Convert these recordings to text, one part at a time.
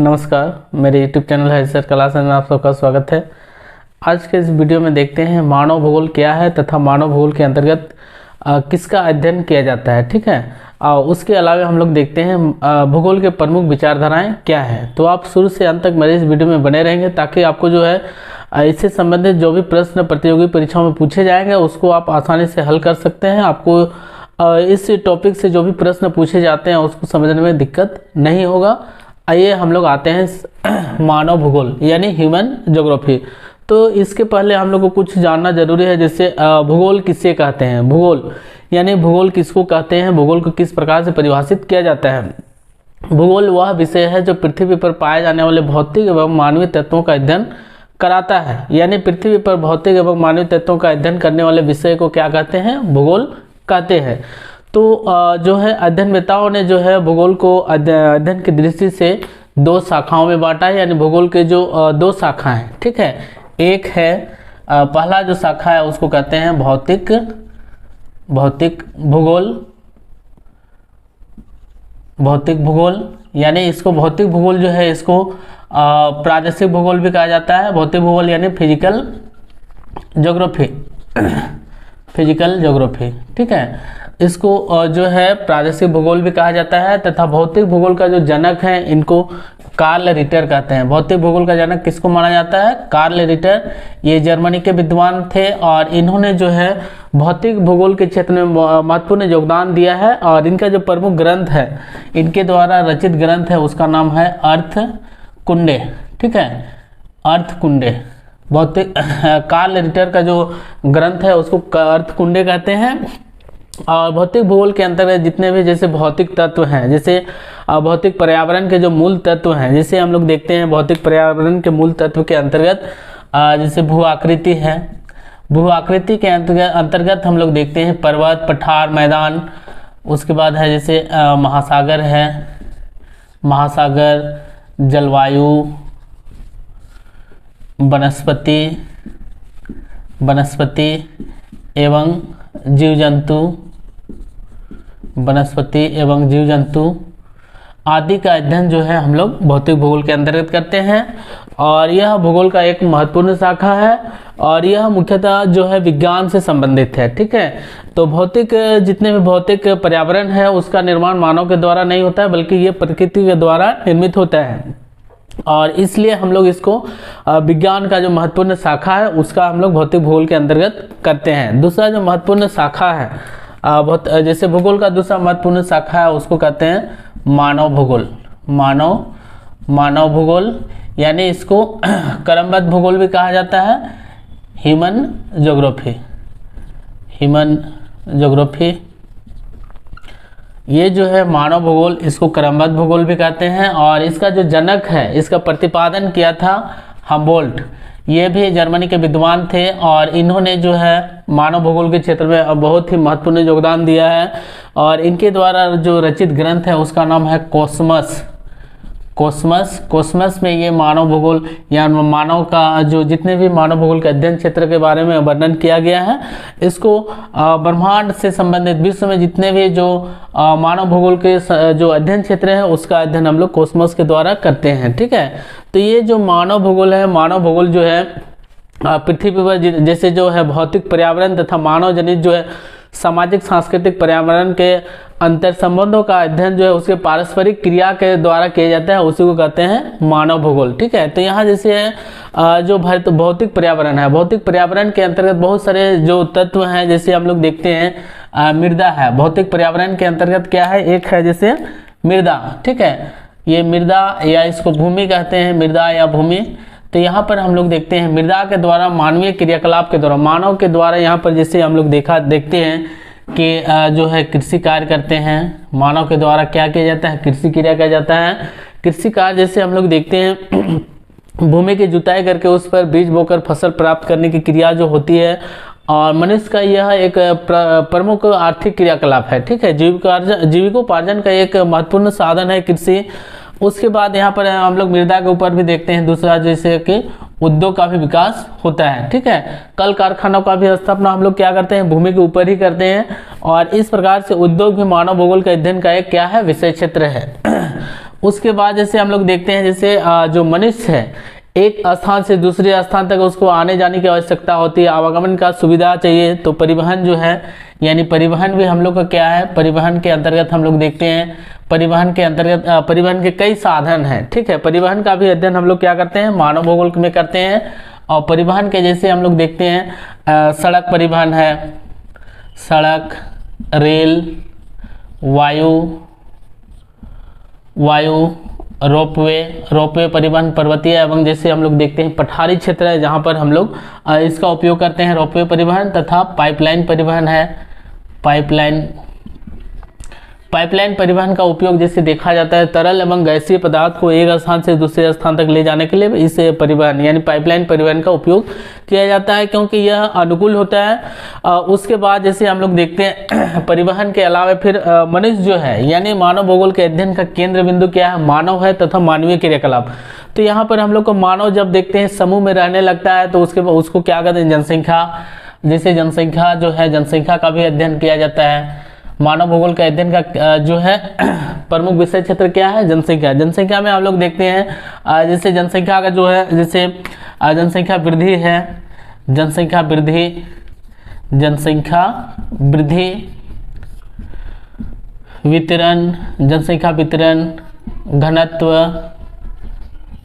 नमस्कार, मेरे YouTube channel है सर क्लास में आप सबका स्वागत है। आज के इस वीडियो में देखते हैं मानव भूगोल क्या है तथा मानव भूगोल के अंतर्गत किसका अध्ययन किया जाता है। ठीक है, उसके अलावा हम लोग देखते हैं भूगोल के प्रमुख विचारधाराएं क्या हैं। तो आप शुरू से अंत तक मेरे इस वीडियो में बने रहेंगे ताकि आपको जो है इससे संबंधित जो भी प्रश्न प्रतियोगी परीक्षाओं में पूछे जाएंगे उसको आप आसानी से हल कर सकते हैं। आपको इस टॉपिक से जो भी प्रश्न पूछे जाते हैं उसको समझने में दिक्कत नहीं होगा। आइए हम लोग आते हैं मानव भूगोल यानी ह्यूमन ज्योग्राफी। तो इसके पहले हम लोग को कुछ जानना जरूरी है, जैसे भूगोल किससे कहते हैं। भूगोल यानी भूगोल किसको कहते हैं, भूगोल को किस प्रकार से परिभाषित किया जाता है। भूगोल वह विषय है जो पृथ्वी पर पाए जाने वाले भौतिक एवं मानवीय तत्वों का अध्ययन कराता है। यानी पृथ्वी पर भौतिक एवं मानवीय तत्वों का अध्ययन करने वाले विषय को क्या कहते हैं, भूगोल कहते हैं। तो जो है अध्ययनवेताओं ने जो है भूगोल को अध्ययन की दृष्टि से दो शाखाओं में बांटा है। यानी भूगोल के जो दो शाखा हैं, ठीक है। एक है पहला जो शाखा है उसको कहते हैं भौतिक भूगोल। भौतिक भूगोल यानी इसको भौतिक भूगोल जो है इसको प्रादेशिक भूगोल भी कहा जाता है। भौतिक भूगोल यानी फिजिकल ज्योग्राफी, ठीक है। इसको जो है प्रादेशिक भूगोल भी कहा जाता है तथा भौतिक भूगोल का जो जनक है इनको कार्ल रिटर कहते हैं। भौतिक भूगोल का जनक किसको माना जाता है, कार्ल रिटर। ये जर्मनी के विद्वान थे और इन्होंने जो है भौतिक भूगोल के क्षेत्र में महत्वपूर्ण योगदान दिया है। और इनका जो प्रमुख ग्रंथ है, इनके द्वारा रचित ग्रंथ है, उसका नाम है अर्थकुंडे, ठीक है, अर्थकुंडे। भौतिक कार्ल रिटर का जो ग्रंथ है उसको अर्थकुंडे कहते हैं। और भौतिक भूगोल के अंतर्गत जितने भी जैसे भौतिक तत्व हैं, जैसे भौतिक पर्यावरण के जो मूल तत्व हैं, जैसे हम लोग देखते हैं भौतिक पर्यावरण के मूल तत्व के अंतर्गत जैसे भू आकृति है। भू आकृति के अंतर्गत हम लोग देखते हैं पर्वत, पठार, मैदान। उसके बाद है जैसे महासागर है, महासागर, जलवायु, वनस्पति एवं जीव जंतु आदि का अध्ययन जो है हम लोग भौतिक भूगोल के अंतर्गत करते हैं। और यह भूगोल का एक महत्वपूर्ण शाखा है और यह मुख्यतः जो है विज्ञान से संबंधित है, ठीक है। तो भौतिक जितने भी भौतिक पर्यावरण है उसका निर्माण मानव के द्वारा नहीं होता है, बल्कि ये प्रकृति के द्वारा निर्मित होता है। और इसलिए हम लोग इसको विज्ञान का जो महत्वपूर्ण शाखा है उसका हम लोग भौतिक भूगोल के अंतर्गत करते हैं। दूसरा जो महत्वपूर्ण शाखा है जैसे भूगोल का दूसरा महत्वपूर्ण शाखा है उसको कहते हैं मानव भूगोल। मानव भूगोल यानी इसको क्रमबद्ध भूगोल भी कहा जाता है, ह्यूमन ज्योग्राफी। ये जो है मानव भूगोल, इसको क्रमबद्ध भूगोल भी कहते हैं। और इसका जो जनक है, इसका प्रतिपादन किया था हम्बोल्ट। ये भी जर्मनी के विद्वान थे और इन्होंने जो है मानव भूगोल के क्षेत्र में बहुत ही महत्वपूर्ण योगदान दिया है। और इनके द्वारा जो रचित ग्रंथ है उसका नाम है कोसमस में ये मानव भूगोल या मानव का जो जितने भी मानव भूगोल के अध्ययन क्षेत्र के बारे में वर्णन किया गया है। इसको ब्रह्मांड से संबंधित विश्व में जितने भी जो मानव भूगोल के जो अध्ययन क्षेत्र है उसका अध्ययन हम लोग कोसमस के द्वारा करते हैं, ठीक है। तो ये जो मानव भूगोल है, मानव भूगोल जो है पृथ्वी पर जैसे जो है भौतिक पर्यावरण तथा मानव जनित जो है सामाजिक सांस्कृतिक पर्यावरण के अंतर संबंधों का अध्ययन जो है उसके पारस्परिक क्रिया के द्वारा किया जाता है, उसी को कहते हैं मानव भूगोल, ठीक है। तो यहाँ जैसे है जो भौतिक पर्यावरण है, भौतिक पर्यावरण के अंतर्गत बहुत सारे जो तत्व हैं, जैसे हम लोग देखते हैं मृदा है। भौतिक पर्यावरण के अंतर्गत क्या है, एक है जैसे मृदा, ठीक है। ये मृदा या इसको भूमि कहते हैं, मृदा या भूमि। तो यहाँ पर हम लोग देखते हैं मृदा के द्वारा मानवीय क्रियाकलाप के द्वारा, मानव के द्वारा यहाँ पर जैसे हम लोग देखते हैं कि जो है कृषि कार्य करते हैं। मानव के द्वारा क्या किया जाता है, कृषि क्रिया किया जाता है। कृषि कार्य जैसे हम लोग देखते हैं भूमि की जुताई करके उस पर बीज बोकर फसल प्राप्त करने की क्रिया जो होती है। और मनुष्य का यह एक प्रमुख आर्थिक क्रियाकलाप है, ठीक है। जीविकोपार्जन का एक महत्वपूर्ण साधन है कृषि। उसके बाद यहाँ पर हम लोग मृदा के ऊपर भी देखते हैं दूसरा, जैसे कि उद्योग का भी विकास होता है, ठीक है। कल कारखानों का भी स्थापना हम लोग क्या करते हैं, भूमि के ऊपर ही करते हैं। और इस प्रकार से उद्योग भी मानव भूगोल के अध्ययन का एक क्या है, विषय क्षेत्र है। उसके बाद जैसे हम लोग देखते हैं जैसे जो मनुष्य है एक स्थान से दूसरे स्थान तक उसको आने जाने की आवश्यकता होती है, आवागमन का सुविधा चाहिए, तो परिवहन जो है यानी परिवहन भी हम लोग का क्या है, परिवहन के अंतर्गत हम लोग देखते हैं, परिवहन के अंतर्गत परिवहन के कई साधन हैं, ठीक है। परिवहन का भी अध्ययन हम लोग क्या करते हैं, मानव भूगोल में करते हैं। और परिवहन के जैसे हम लोग देखते हैं सड़क परिवहन है, सड़क, रेल, वायु, रोपवे परिवहन, पर्वतीय एवं जैसे हम लोग देखते हैं पठारी क्षेत्र है जहाँ पर हम लोग इसका उपयोग करते हैं, रोपवे परिवहन। तथा पाइपलाइन परिवहन है, पाइपलाइन परिवहन का उपयोग जैसे देखा जाता है तरल एवं गैसीय पदार्थ को एक स्थान से दूसरे स्थान तक ले जाने के लिए इस परिवहन यानी पाइपलाइन परिवहन का उपयोग किया जाता है, क्योंकि यह अनुकूल होता है। उसके बाद जैसे हम लोग देखते हैं परिवहन के अलावा फिर मनुष्य जो है यानी मानव भूगोल के अध्ययन का केंद्र बिंदु क्या है, मानव है तथा मानवीय क्रियाकलाप। तो यहाँ पर हम लोग को मानव जब देखते हैं समूह में रहने लगता है तो उसको क्या कहते हैं, जनसंख्या। जैसे जनसंख्या जो है, जनसंख्या का भी अध्ययन किया जाता है। मानव भूगोल के अध्ययन का जो है प्रमुख विषय क्षेत्र क्या है, जनसंख्या। जनसंख्या में हम लोग देखते हैं जैसे जनसंख्या का जो है जैसे जनसंख्या वृद्धि है, जनसंख्या वृद्धि, वितरण, जनसंख्या वितरण,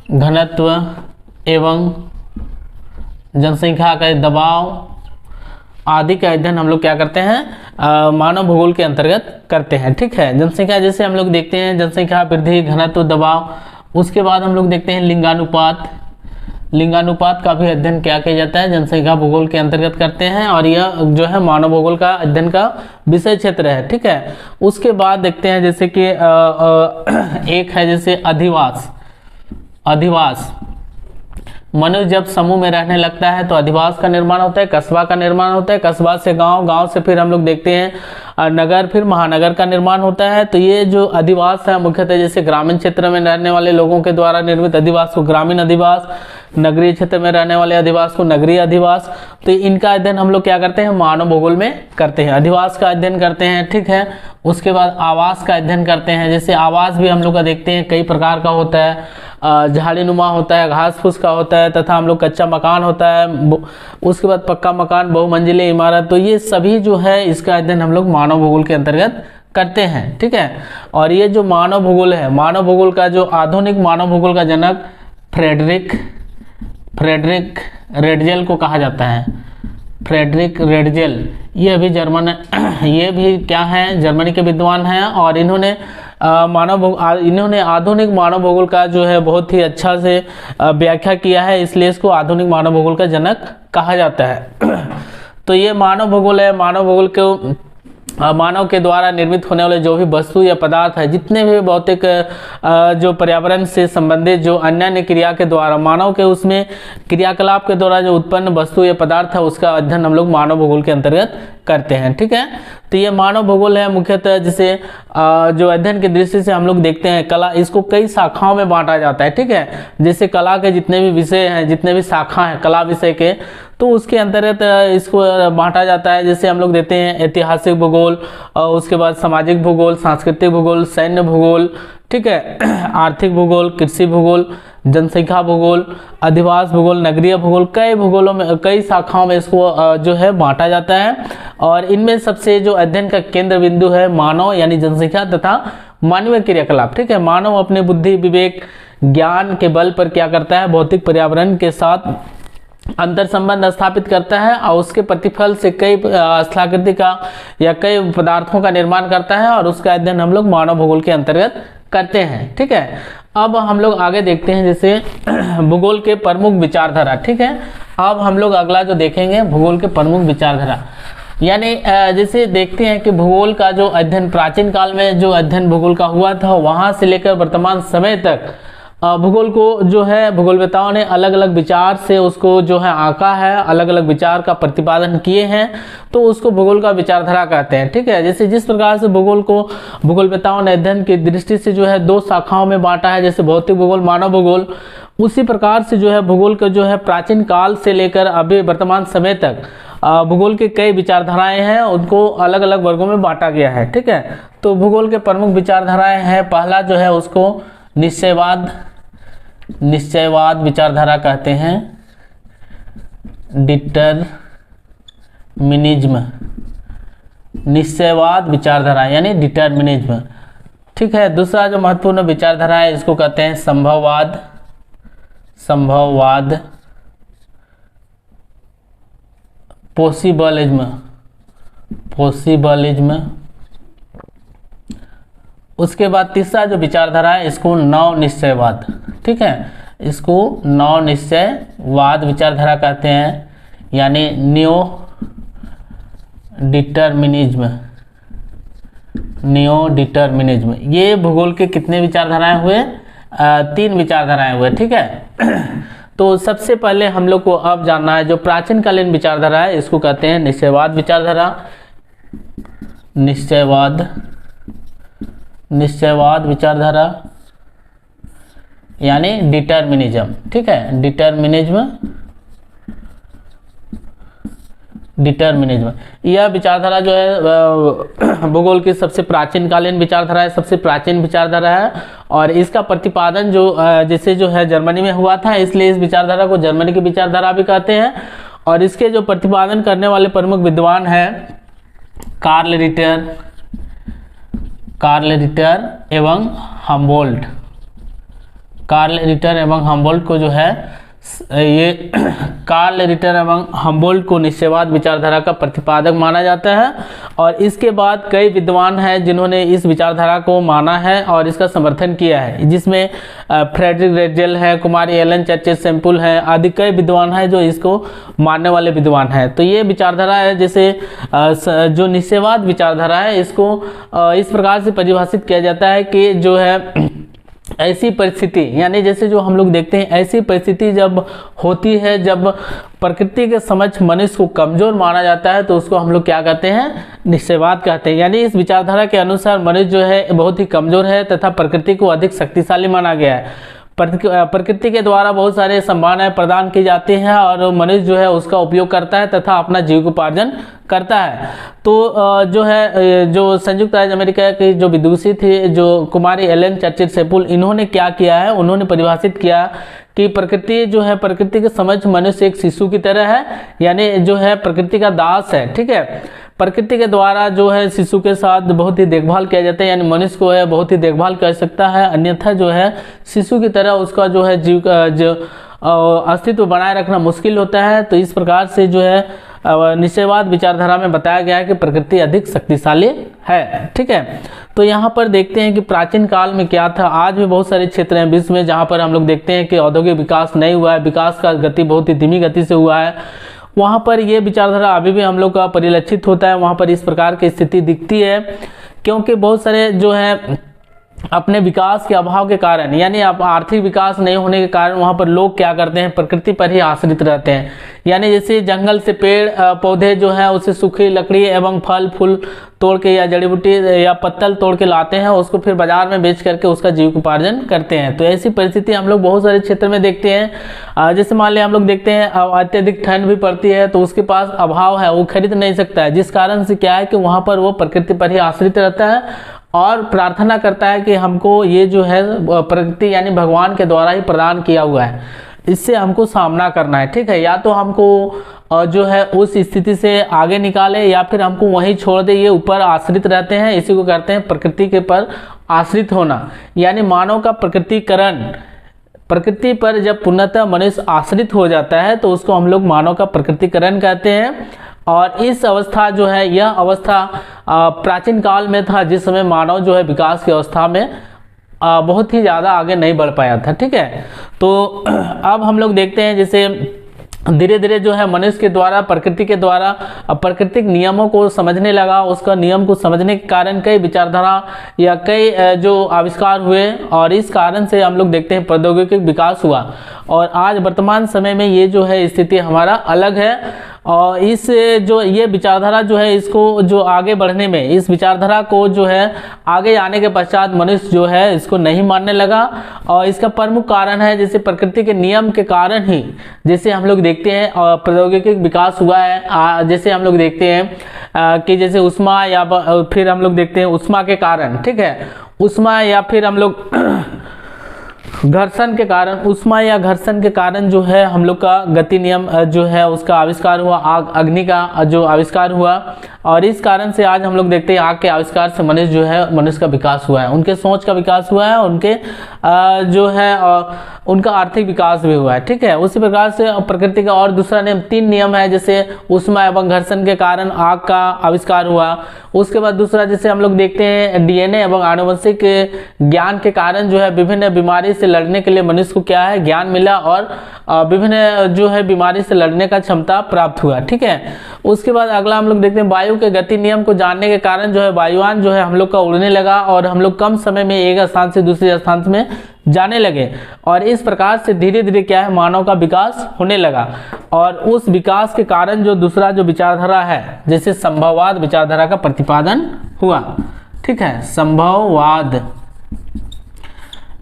घनत्व एवं जनसंख्या का दबाव आदि का अध्ययन हम लोग क्या करते हैं, मानव भूगोल के अंतर्गत करते हैं, ठीक है। जनसंख्या जैसे हम लोग देखते हैं जनसंख्या वृद्धि, घनत्व, दबाव। उसके बाद हम लोग देखते हैं लिंगानुपात का भी अध्ययन क्या किया जाता है, जनसंख्या भूगोल के अंतर्गत करते हैं और यह जो है मानव भूगोल का अध्ययन का विषय क्षेत्र है, ठीक है। उसके बाद देखते हैं जैसे कि एक है जैसे अधिवास। मनुष्य जब समूह में रहने लगता है तो अधिवास का निर्माण होता है, कस्बा का निर्माण होता है, कस्बा से गांव, गांव से फिर हम लोग देखते हैं नगर, फिर महानगर का निर्माण होता है। तो ये जो अधिवास है मुख्यतः जैसे ग्रामीण क्षेत्र में रहने वाले लोगों के द्वारा निर्मित अधिवास को ग्रामीण अधिवास, नगरीय क्षेत्र में रहने वाले अधिवास को नगरीय अधिवास। तो इनका अध्ययन हम लोग क्या करते हैं, मानव भूगोल में करते हैं, अधिवास का अध्ययन करते हैं, ठीक है। उसके बाद आवास का अध्ययन करते हैं। जैसे आवास भी हम लोग का देखते हैं कई प्रकार का होता है, झाड़ीनुमा होता है, घास फूस का होता है, तथा हम लोग कच्चा मकान होता है, उसके बाद पक्का मकान, बहुमंजिले इमारत। तो ये सभी जो है इसका अध्ययन हम लोग मानव भूगोल के अंतर्गत करते हैं, ठीक है। और ये जो मानव भूगोल है, मानव भूगोल का जो आधुनिक मानव भूगोल का जनक फ्रेडरिक रेडजेल को कहा जाता है। फ्रेडरिक रेडजेल ये भी ये भी क्या है, जर्मनी के विद्वान हैं और इन्होंने आधुनिक मानव भूगोल का जो है बहुत ही अच्छा से व्याख्या किया है, इसलिए इसको आधुनिक मानव भूगोल का जनक कहा जाता है। तो ये मानव भूगोल है। मानव भूगोल को मानव के द्वारा निर्मित होने वाले जो भी वस्तु या पदार्थ है, जितने भी भौतिक जो पर्यावरण से संबंधित जो अन्य क्रिया के द्वारा मानव के उसमें क्रियाकलाप के द्वारा जो उत्पन्न वस्तु या पदार्थ है उसका अध्ययन हम लोग मानव भूगोल के अंतर्गत करते हैं, ठीक है। तो ये मानव भूगोल है मुख्यतः जिसे जो अध्ययन की दृष्टि से हम लोग देखते हैं कला, इसको कई शाखाओं में बांटा जाता है, ठीक है। जैसे कला के जितने भी विषय हैं, जितने भी शाखा हैं कला विषय के, तो उसके अंतर्गत इसको बांटा जाता है। जैसे हम लोग देते हैं ऐतिहासिक भूगोल, उसके बाद सामाजिक भूगोल, सांस्कृतिक भूगोल, सैन्य भूगोल, ठीक है, आर्थिक भूगोल, कृषि भूगोल, जनसंख्या भूगोल, अधिवास भूगोल, नगरीय भूगोल, कई भूगोलों में कई शाखाओं में इसको जो है बांटा जाता है। और इनमें सबसे जो अध्ययन का केंद्र बिंदु है मानव यानी जनसंख्या तथा मानवीय क्रियाकलाप, ठीक है। मानव अपने बुद्धि, विवेक, ज्ञान के बल पर क्या करता है, भौतिक पर्यावरण के साथ अंतर संबंध स्थापित करता है और उसके प्रतिफल से कई स्थलाकृति का या कई पदार्थों का निर्माण करता है और उसका अध्ययन हम लोग मानव भूगोल के अंतर्गत करते हैं, ठीक है। अब हम लोग आगे देखते हैं जैसे भूगोल के प्रमुख विचारधारा, ठीक है। अब हम लोग अगला जो देखेंगे भूगोल के प्रमुख विचारधारा, यानी जैसे देखते हैं कि भूगोल का जो अध्ययन प्राचीन काल में जो अध्ययन भूगोल का हुआ था वहां से लेकर वर्तमान समय तक भूगोल को जो है भूगोलवेताओं ने अलग अलग विचार से उसको जो है आंका है, अलग अलग विचार का प्रतिपादन किए हैं, तो उसको भूगोल का विचारधारा कहते हैं, ठीक है। जैसे जिस प्रकार से भूगोल को भूगोलवेताओं ने अध्ययन की दृष्टि से जो है दो शाखाओं में बांटा है, जैसे भौतिक भूगोल, मानव भूगोल, उसी प्रकार से जो है भूगोल का जो है प्राचीन काल से लेकर अभी वर्तमान समय तक भूगोल के कई विचारधाराएं हैं, उनको अलग अलग वर्गों में बांटा गया है, ठीक है। तो भूगोल के प्रमुख विचारधाराएं हैं, पहला जो है उसको निश्चयवाद विचारधारा कहते हैं, डिटरमिनिज्म, निश्चयवाद विचारधारा यानी डिटरमिनिज्म। ठीक है, दूसरा जो महत्वपूर्ण विचारधारा है इसको कहते हैं संभववाद, पॉसिबलिज्म। उसके बाद तीसरा जो विचारधारा है इसको नव निश्चयवाद। ठीक है, इसको नव निश्चयवाद विचारधारा कहते हैं, यानी न्यू डिटरमिनिज्म। ये भूगोल के कितने विचारधाराएं हुए? 3 विचारधाराएं हुए। ठीक है, तो सबसे पहले हम लोग को अब जानना है जो प्राचीन कालीन विचारधारा है इसको कहते हैं निश्चयवाद विचारधारा, निश्चयवाद विचारधारा यानी डिटरमिनिज्म। ठीक है, डिटरमिनिज्म यह विचारधारा जो है भूगोल की सबसे प्राचीन कालीन विचारधारा है, सबसे प्राचीन विचारधारा है। और इसका प्रतिपादन जो जैसे जो है जर्मनी में हुआ था, इसलिए इस विचारधारा को जर्मनी की विचारधारा भी कहते हैं। और इसके जो प्रतिपादन करने वाले प्रमुख विद्वान हैं कार्ल रिटर एवं हम्बोल्ट को जो है ये कार्ल रिटर एवं हम्बोल्ट को निश्चयवाद विचारधारा का प्रतिपादक माना जाता है। और इसके बाद कई विद्वान हैं जिन्होंने इस विचारधारा को माना है और इसका समर्थन किया है, जिसमें फ्रेडरिक रेटजेल है, कुमारी एलन चर्चिल सेम्पुल है आदि कई विद्वान हैं जो इसको मानने वाले विद्वान हैं। तो ये विचारधारा है, जैसे जो निश्चयवाद विचारधारा है इसको इस प्रकार से परिभाषित किया जाता है कि जो है ऐसी परिस्थिति, यानी जैसे जो हम लोग देखते हैं ऐसी परिस्थिति जब होती है जब प्रकृति के समक्ष मनुष्य को कमजोर माना जाता है तो उसको हम लोग क्या कहते हैं? निश्चयवाद कहते हैं। यानी इस विचारधारा के अनुसार मनुष्य जो है बहुत ही कमजोर है तथा प्रकृति को अधिक शक्तिशाली माना गया है। प्रकृति के द्वारा बहुत सारे संभावनाएं प्रदान की जाती हैं और मनुष्य जो है उसका उपयोग करता है तथा अपना जीविकोपार्जन करता है। तो जो है जो संयुक्त राज्य अमेरिका की जो विदुषी थी जो कुमारी एलन चर्चिल सेम्पुल, इन्होंने क्या किया है, उन्होंने परिभाषित किया कि प्रकृति जो है प्रकृति के समक्ष मनुष्य एक शिशु की तरह है, यानी जो है प्रकृति का दास है। ठीक है, प्रकृति के द्वारा जो है शिशु के साथ बहुत ही देखभाल किया जाता है, यानी मनुष्य को है बहुत ही देखभाल कर सकता है, अन्यथा जो है शिशु की तरह उसका जो है जीव जो अस्तित्व बनाए रखना मुश्किल होता है। तो इस प्रकार से जो है निश्चयवाद विचारधारा में बताया गया है कि प्रकृति अधिक शक्तिशाली है। ठीक है, तो यहाँ पर देखते हैं कि प्राचीन काल में क्या था। आज भी बहुत सारे क्षेत्र हैं विश्व में जहाँ पर हम लोग देखते हैं कि औद्योगिक विकास नहीं हुआ है, विकास का गति बहुत ही धीमी गति से हुआ है। वहाँ पर ये विचारधारा अभी भी हम लोग का परिलक्षित होता है, वहाँ पर इस प्रकार की स्थिति दिखती है, क्योंकि बहुत सारे जो है अपने विकास के अभाव के कारण, यानी अब आर्थिक विकास नहीं होने के कारण वहाँ पर लोग क्या करते हैं, प्रकृति पर ही आश्रित रहते हैं। यानी जैसे जंगल से पेड़ पौधे जो है उससे सूखी लकड़ी एवं फल फूल तोड़ के या जड़ी बूटी या पत्तल तोड़ के लाते हैं, उसको फिर बाजार में बेच करके उसका जीविकोपार्जन करते हैं। तो ऐसी परिस्थिति हम लोग बहुत सारे क्षेत्र में देखते हैं। जैसे मान लिया हम लोग देखते हैं अत्यधिक ठंड भी पड़ती है तो उसके पास अभाव है, वो खरीद नहीं सकता है, जिस कारण से क्या है कि वहाँ पर वो प्रकृति पर ही आश्रित रहता है और प्रार्थना करता है कि हमको ये जो है प्रकृति यानी भगवान के द्वारा ही प्रदान किया हुआ है, इससे हमको सामना करना है। ठीक है, या तो हमको जो है उस स्थिति से आगे निकाले या फिर हमको वहीं छोड़ दे, ये ऊपर आश्रित रहते हैं, इसी को कहते हैं प्रकृति के पर आश्रित होना। यानी मानव का प्रकृतिकरण, प्रकृति पर जब पूर्णतः मनुष्य आश्रित हो जाता है तो उसको हम लोग मानव का प्रकृतिकरण कहते हैं। और इस अवस्था जो है यह अवस्था प्राचीन काल में था, जिस समय मानव जो है विकास की अवस्था में बहुत ही ज़्यादा आगे नहीं बढ़ पाया था। ठीक है, तो अब हम लोग देखते हैं जैसे धीरे धीरे जो है मनुष्य के द्वारा प्रकृति के द्वारा प्राकृतिक नियमों को समझने लगा, उसका नियम को समझने के कारण कई विचारधारा या कई जो आविष्कार हुए और इस कारण से हम लोग देखते हैं प्रौद्योगिकी विकास हुआ। और आज वर्तमान समय में ये जो है स्थिति हमारा अलग है। और इस जो ये विचारधारा जो है इसको जो आगे बढ़ने में इस विचारधारा को जो है आगे आने के पश्चात मनुष्य जो है इसको नहीं मानने लगा। और इसका प्रमुख कारण है जैसे प्रकृति के नियम के कारण ही जैसे हम लोग देखते हैं और प्रौद्योगिक विकास हुआ है। जैसे हम लोग देखते हैं कि जैसे उष्मा या फिर हम लोग देखते हैं उष्मा के कारण, ठीक है, उष्मा या फिर हम लोग घर्षण के कारण, ऊष्मा या घर्षण के कारण जो है हम लोग का गति नियम जो है उसका आविष्कार हुआ, आग अग्नि का जो आविष्कार हुआ। और इस कारण से आज हम लोग देखते हैं आग के आविष्कार से मनुष्य का विकास हुआ है, उनके सोच का विकास हुआ है, उनके जो है उनका आर्थिक विकास भी हुआ है। ठीक है, उसी प्रकार से प्रकृति का और दूसरा नियम, 3 नियम है, जैसे ऊष्मा एवं घर्षण के कारण आग का आविष्कार हुआ। उसके बाद दूसरा जैसे हम लोग देखते हैं डीएनए एवं आनुवंशिक ज्ञान के कारण जो है विभिन्न बीमारी से लड़ने के लिए मनुष्य को क्या है, ज्ञान मिला और विभिन्न जो है बीमारी से लड़ने का क्षमता प्राप्त हुआ। ठीक है, उसके बाद अगला हम लोग देखते हैं वायु के गति नियम को जानने के कारण जो है वायुयान जो है हम लोग का उड़ने लगा और हम लोग कम समय में एक स्थान से दूसरे स्थान में जाने लगे। और इस प्रकार से धीरे धीरे क्या है, मानव का विकास होने लगा। और उस विकास के कारण जो दूसरा जो विचारधारा है, जैसे संभववाद विचारधारा का प्रतिपादन हुआ। ठीक है, संभववाद,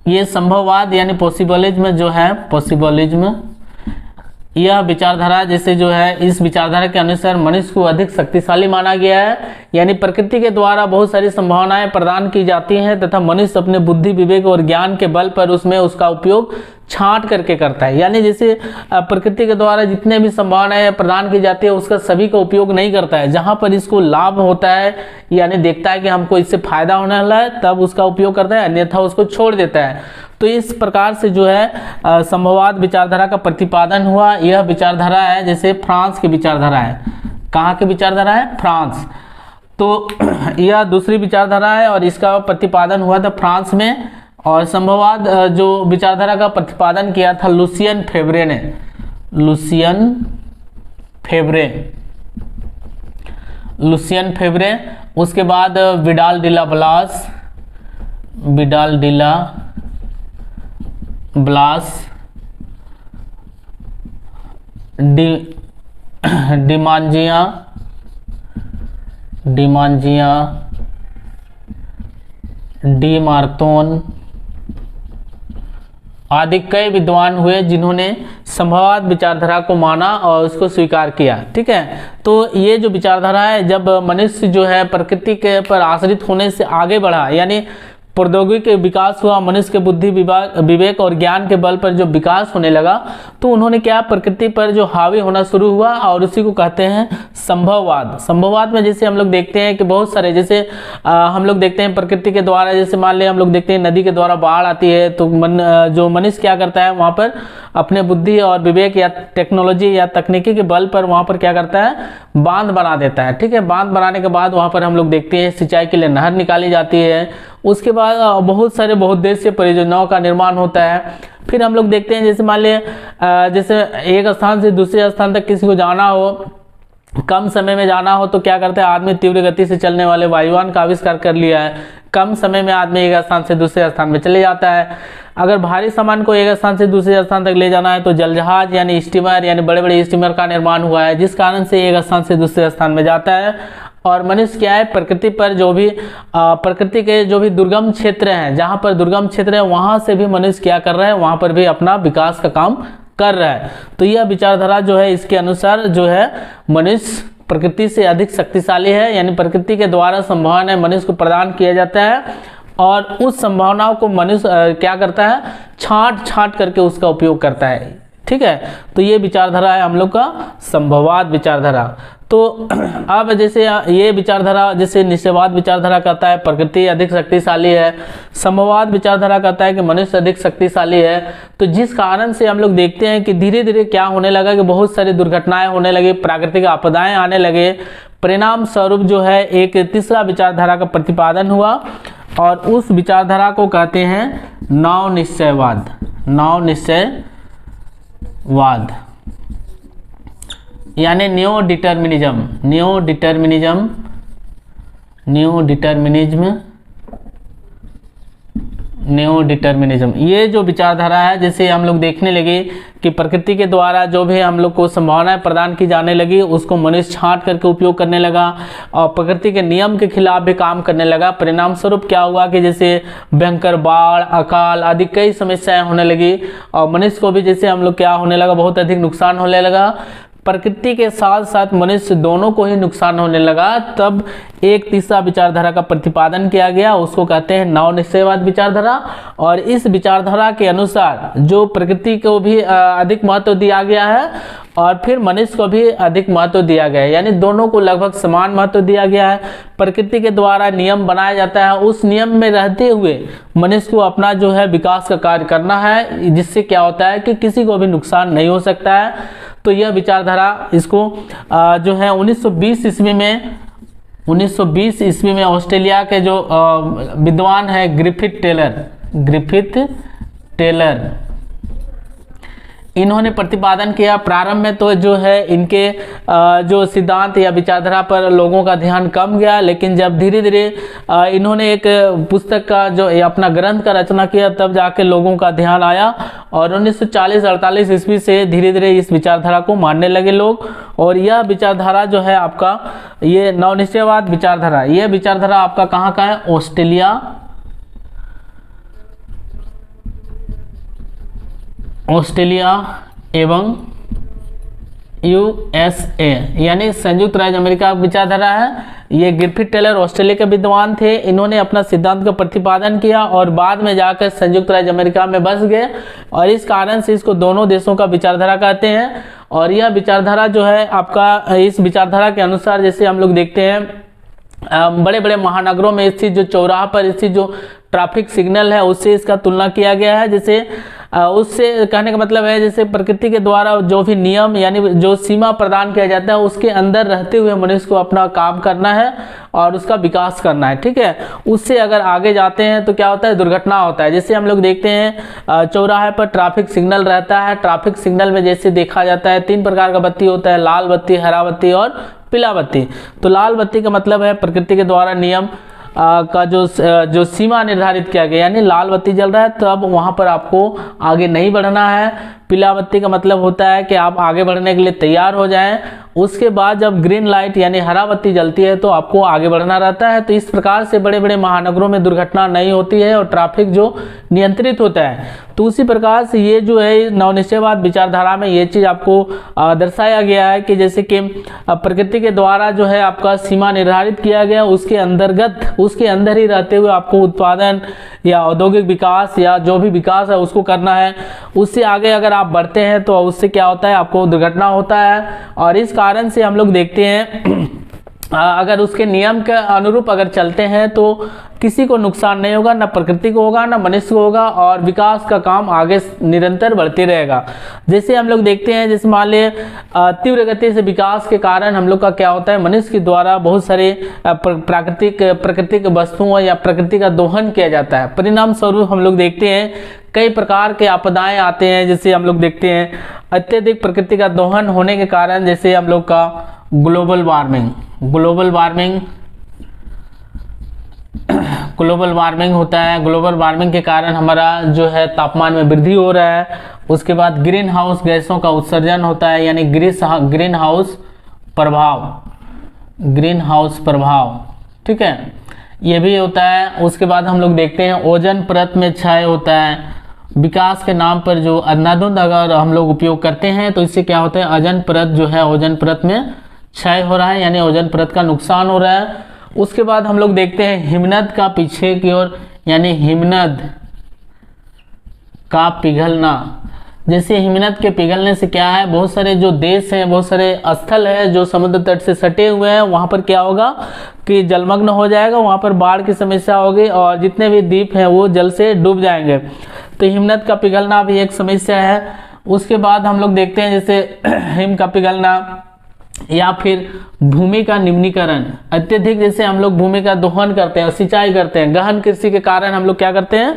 ये संभववाद यानी पॉसिबलिज्म जो है, पॉसिबलिज्म, यह विचारधारा जैसे जो है इस विचारधारा के अनुसार मनुष्य को अधिक शक्तिशाली माना गया है, यानी प्रकृति के द्वारा बहुत सारी संभावनाएं प्रदान की जाती हैं तथा मनुष्य अपने बुद्धि विवेक और ज्ञान के बल पर उसका उपयोग छांट करके करता है। यानी जैसे प्रकृति के द्वारा जितने भी संभावनाएं प्रदान की जाती है उसका सभी का उपयोग नहीं करता है, जहां पर इसको लाभ होता है यानी देखता है कि हमको इससे फायदा होने वाला है तब उसका उपयोग करता है, अन्यथा उसको छोड़ देता है। तो इस प्रकार से जो है संभववाद विचारधारा का प्रतिपादन हुआ। यह विचारधारा है जैसे फ्रांस की विचारधारा है, कहाँ की विचारधारा है, फ्रांस। तो यह दूसरी विचारधारा है और इसका प्रतिपादन हुआ था फ्रांस में। और संभववाद जो विचारधारा का प्रतिपादन किया था लुसियन फेब्रे ने, लुसियन फेब्रे। उसके बाद विडाल डिला ब्लास, डिमांजिया, डी मार्तोन आदि कई विद्वान हुए जिन्होंने संभववाद विचारधारा को माना और उसको स्वीकार किया। ठीक है, तो ये जो विचारधारा है, जब मनुष्य जो है प्रकृति के पर आश्रित होने से आगे बढ़ा, यानी प्रौद्योगिकी के विकास हुआ, मनुष्य के बुद्धि विवेक और ज्ञान के बल पर जो विकास होने लगा, तो उन्होंने क्या प्रकृति पर जो हावी होना शुरू हुआ और उसी को कहते हैं संभववाद। संभववाद में जैसे हम लोग देखते हैं कि बहुत सारे जैसे हम लोग देखते हैं प्रकृति के द्वारा, जैसे मान लिया हम लोग देखते हैं नदी के द्वारा बाढ़ आती है तो जो मनुष्य क्या करता है वहाँ पर अपने बुद्धि और विवेक या टेक्नोलॉजी या तकनीकी के बल पर वहाँ पर क्या करता है, बांध बना देता है। ठीक है, बांध बनाने के बाद वहाँ पर हम लोग देखते हैं सिंचाई के लिए नहर निकाली जाती है। उसके बाद बहुत सारे बहुउद्देशीय परियोजनाओं का निर्माण होता है। फिर हम लोग देखते हैं जैसे मान लिया जैसे एक स्थान से दूसरे स्थान तक किसी को जाना हो, कम समय में जाना हो, तो क्या करते हैं आदमी तीव्र गति से चलने वाले वायुयान का आविष्कार कर लिया है। कम समय में आदमी एक स्थान से दूसरे स्थान में चले जाता है। अगर भारी सामान को एक स्थान से दूसरे स्थान तक ले जाना है तो जलजहाज यानी स्टीमर यानी बड़े बड़े स्टीमर का निर्माण हुआ है, जिस कारण से एक स्थान से दूसरे स्थान में जाता है। और मनुष्य क्या है, प्रकृति पर जो भी प्रकृति के जो भी दुर्गम क्षेत्र हैं, जहाँ पर दुर्गम क्षेत्र है वहाँ से भी मनुष्य क्या कर रहा है, वहाँ पर भी अपना विकास का काम कर रहा है। तो यह विचारधारा जो है इसके अनुसार जो है मनुष्य प्रकृति से अधिक शक्तिशाली है, यानी प्रकृति के द्वारा संभावनाएं मनुष्य को प्रदान किया जाता है और उस संभावनाओं को मनुष्य क्या करता है, छांट करके उसका उपयोग करता है। ठीक है, तो ये विचारधारा है हम लोग का संभववाद विचारधारा। तो अब जैसे ये विचारधारा जैसे निश्चयवाद विचारधारा कहता है प्रकृति अधिक शक्तिशाली है, संभववाद विचारधारा कहता है कि मनुष्य अधिक शक्तिशाली है। तो जिस कारण से हम लोग देखते हैं कि धीरे धीरे क्या होने लगा कि बहुत सारी दुर्घटनाएं होने लगी, प्राकृतिक आपदाएं आने लगे। परिणाम स्वरूप जो है एक तीसरा विचारधारा का प्रतिपादन हुआ और उस विचारधारा को कहते हैं नव निश्चयवाद। नव निश्चयवाद यानी न्यू डिटर्मिनिज्म। ये जो विचारधारा है, जैसे हम लोग देखने लगे कि प्रकृति के द्वारा जो भी हम लोग को संभावनाएं प्रदान की जाने लगी उसको मनुष्य छांट करके उपयोग करने लगा और प्रकृति के नियम के खिलाफ भी काम करने लगा। परिणाम स्वरूप क्या हुआ कि जैसे भयंकर बाढ़, अकाल आदि कई समस्याएं होने लगी और मनुष्य को भी जैसे हम लोग क्या होने लगा, बहुत अधिक नुकसान होने लगा। प्रकृति के साथ साथ मनुष्य दोनों को ही नुकसान होने लगा, तब एक तीसरा विचारधारा का प्रतिपादन किया गया, उसको कहते हैं नव निश्चयवाद विचारधारा। और इस विचारधारा के अनुसार जो प्रकृति को भी अधिक महत्व दिया गया है और फिर मनुष्य को भी अधिक महत्व दिया गया है, यानी दोनों को लगभग समान महत्व दिया गया है। प्रकृति के द्वारा नियम बनाया जाता है, उस नियम में रहते हुए मनुष्य को अपना जो है विकास का कार्य करना है, जिससे क्या होता है कि किसी को भी नुकसान नहीं हो सकता है। तो यह विचारधारा इसको जो है 1920 ईस्वी में ऑस्ट्रेलिया के जो विद्वान है ग्रिफिथ टेलर इन्होंने प्रतिपादन किया। प्रारंभ में तो जो है इनके जो सिद्धांत या विचारधारा पर लोगों का ध्यान कम गया, लेकिन जब धीरे धीरे इन्होंने एक पुस्तक का जो अपना ग्रंथ का रचना किया, तब जाके लोगों का ध्यान आया और 1940-48 ईस्वी से धीरे धीरे इस विचारधारा को मानने लगे लोग। और यह विचारधारा जो है आपका ये नवनिश्चयवाद विचारधारा, यह विचारधारा आपका कहाँ का है? ऑस्ट्रेलिया एवं यूएसए यानी संयुक्त राज्य अमेरिका विचारधारा है। ये ग्रिफिथ टेलर ऑस्ट्रेलिया के विद्वान थे, इन्होंने अपना सिद्धांत का प्रतिपादन किया और बाद में जाकर संयुक्त राज्य अमेरिका में बस गए और इस कारण से इसको दोनों देशों का विचारधारा कहते हैं। और यह विचारधारा जो है आपका, इस विचारधारा के अनुसार जैसे हम लोग देखते हैं बड़े बड़े महानगरों में स्थित जो चौराहा पर स्थित जो ट्रैफिक सिग्नल है उससे इसका तुलना किया गया है। जैसे उससे कहने का मतलब है जैसे प्रकृति के द्वारा जो भी नियम यानी जो सीमा प्रदान किया जाता है उसके अंदर रहते हुए मनुष्य को अपना काम करना है और उसका विकास करना है, ठीक है। उससे अगर आगे जाते हैं तो क्या होता है? दुर्घटना होता है। जैसे हम लोग देखते हैं चौराहे पर ट्रैफिक सिग्नल रहता है, ट्रैफिक सिग्नल में जैसे देखा जाता है 3 प्रकार का बत्ती होता है, लाल बत्ती, हरा बत्ती और पीला बत्ती। तो लाल बत्ती का मतलब है प्रकृति के द्वारा नियम का जो सीमा निर्धारित किया गया, यानी लाल बत्ती जल रहा है तो अब वहां पर आपको आगे नहीं बढ़ना है। पीला बत्ती का मतलब होता है कि आप आगे बढ़ने के लिए तैयार हो जाएं। उसके बाद जब ग्रीन लाइट यानी हरा बत्ती जलती है तो आपको आगे बढ़ना रहता है। तो इस प्रकार से बड़े बड़े महानगरों में दुर्घटना नहीं होती है और ट्रैफिक जो नियंत्रित होता है। तो उसी प्रकार से ये जो है नवनिश्चयवाद विचारधारा में ये चीज़ आपको दर्शाया गया है कि जैसे कि प्रकृति के द्वारा जो है आपका सीमा निर्धारित किया गया, उसके अंतर्गत उसके अंदर ही रहते हुए आपको उत्पादन या औद्योगिक विकास या जो भी विकास है उसको करना है। उससे आगे अगर आप बढ़ते हैं तो उससे क्या होता है? आपको दुर्घटना होता है। और इस कारण से हम लोग देखते हैं अगर उसके नियम के अनुरूप अगर चलते हैं तो किसी को नुकसान नहीं होगा, ना प्रकृति को होगा ना मनुष्य को होगा और विकास का काम आगे निरंतर बढ़ते रहेगा। जैसे हम लोग देखते हैं जैसे मान लिये तीव्र गति से विकास के कारण हम लोग का क्या होता है? मनुष्य के द्वारा बहुत सारे प्राकृतिक वस्तुओं या प्रकृति का दोहन किया जाता है। परिणाम स्वरूप हम लोग देखते हैं कई प्रकार के आपदाएं आते हैं। जैसे हम लोग देखते हैं अत्यधिक प्रकृति का दोहन होने के कारण जैसे हम लोग का ग्लोबल वार्मिंग होता है। ग्लोबल वार्मिंग के कारण हमारा जो है तापमान में वृद्धि हो रहा है। उसके बाद ग्रीन हाउस गैसों का उत्सर्जन होता है यानी ग्रीन हाउस प्रभाव, ठीक है, ये भी होता है। उसके बाद हम लोग देखते हैं ओजोन परत में क्षय होता है। विकास के नाम पर जो अंधाधुंध अगर हम लोग उपयोग करते हैं तो इससे क्या होता है? ओजोन परत में क्षय हो रहा है यानी ओजोन परत का नुकसान हो रहा है। उसके बाद हम लोग देखते हैं हिमनद का पीछे की ओर यानी हिमनद का पिघलना। जैसे हिमनद के पिघलने से क्या है? बहुत सारे जो देश हैं, बहुत सारे स्थल है जो समुद्र तट से सटे हुए हैं, वहां पर क्या होगा कि जलमग्न हो जाएगा, वहां पर बाढ़ की समस्या होगी और जितने भी द्वीप हैं वो जल से डूब जाएंगे। तो हिमनद का पिघलना भी एक समस्या है। उसके बाद हम लोग देखते हैं जैसे हिम का पिघलना या फिर भूमि का निम्नीकरण। अत्यधिक जैसे हम लोग भूमि का दोहन करते हैं, सिंचाई करते हैं, गहन कृषि के कारण हम लोग क्या करते हैं?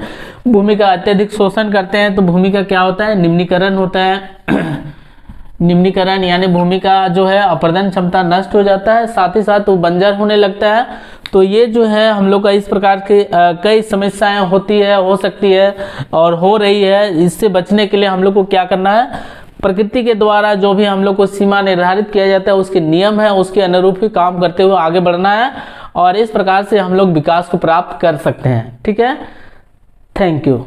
भूमि का अत्यधिक शोषण करते हैं तो भूमि का क्या होता है? निम्नीकरण होता है। निम्नीकरण यानी भूमि का जो है अपर्दन क्षमता नष्ट हो जाता है, साथ ही साथ वो बंजर होने लगता है। तो ये जो है हम लोग का इस प्रकार के कई समस्याएं होती है, हो सकती है और हो रही है। इससे बचने के लिए हम लोग को क्या करना है? प्रकृति के द्वारा जो भी हम लोग को सीमा निर्धारित किया जाता है उसके नियम है, उसके अनुरूप ही काम करते हुए आगे बढ़ना है और इस प्रकार से हम लोग विकास को प्राप्त कर सकते हैं, ठीक है। Thank you.